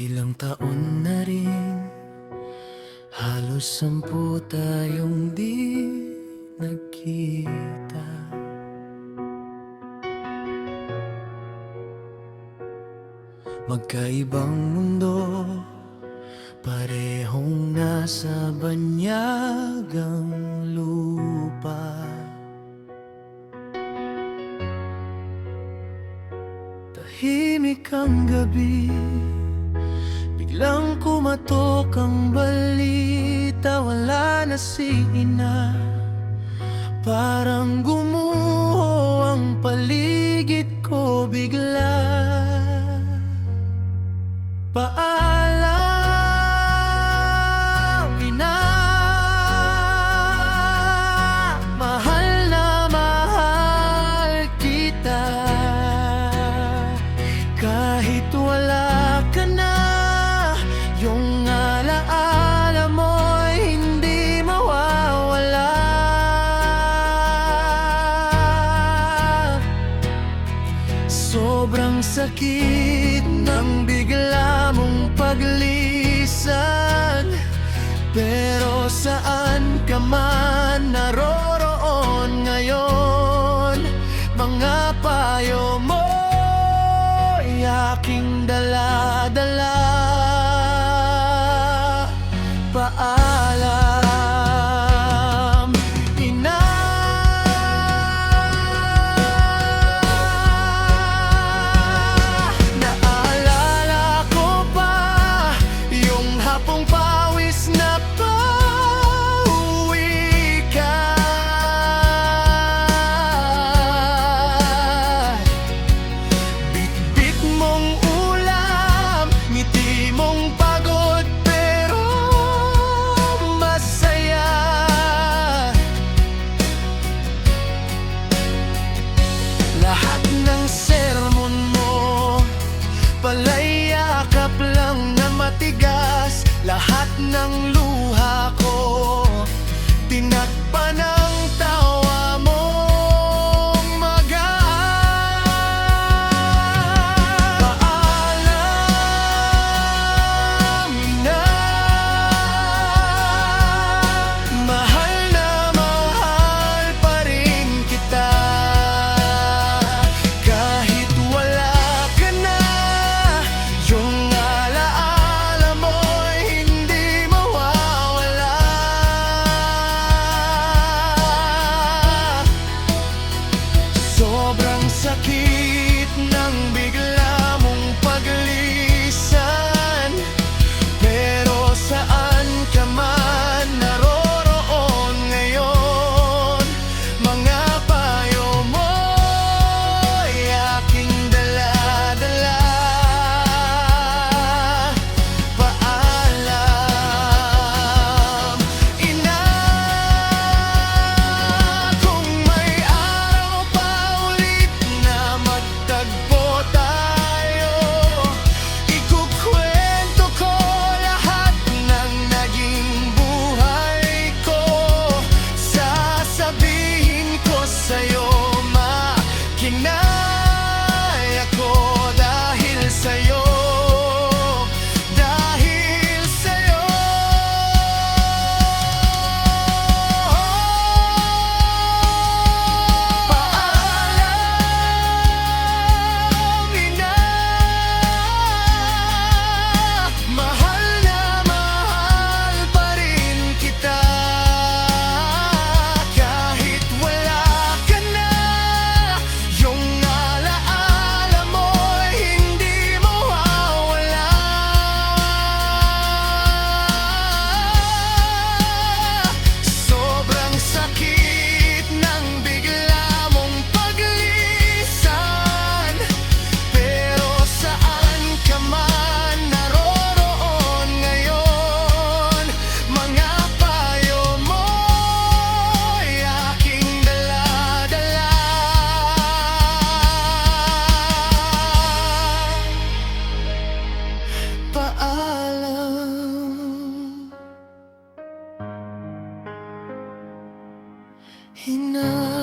Ilang taon na rin, halos 10 tayong di nagkita. Magkaibang mundo, parehong nasa banyagang lupa. Tahimik ang gabi, biglang kumatok ang balita. Wala na si ina, parang gumuho ang paligid ko bigla. Paalam, ina, mahal na mahal kita. Kahit wala ka na, yung alaala mo'y hindi mawawala. Sobrang sakit ng bigla mong paglisan, pero saan ka man naroroon ngayon, mga payo mo'y aking dala-dala. Paalam, ina. Naalala ko pa yung hapong pawis na pauwi ka. Bit-bit mong ulam, ngiti mong pagod pero masaya. Lahat ng sermon mo, palayakap lang na matigas. Lahat ng luha ko, tinakpan ng tawa mong magaan. Paalam na, mahal na mahal pa rin kita. Kahit wala ka na, yung alaala mo'y hindi mawawala. Sobrang sakit ng bigla mong paglisan, pero saan ka man naroroon ngayon, mga payo mo'y aking dala-dala. Paalam, ina. Kung may araw pa ulit na magtagpo tayo, ikukwento ko lahat ng naging buhay ko. Sasabihin ko sa'yo, makinaya ko dahil sa'yo, dahil sa'yo. Paalam, ina, mahal na mahal pa rin kita. Kahit wala ka na, yung alaala mo'y hindi mawawala. Sobrang sakit ng bigla mong paglisan, pero saan ka man naroroon ngayon, mga payo mo'y aking dala-dala. Paalam, ina.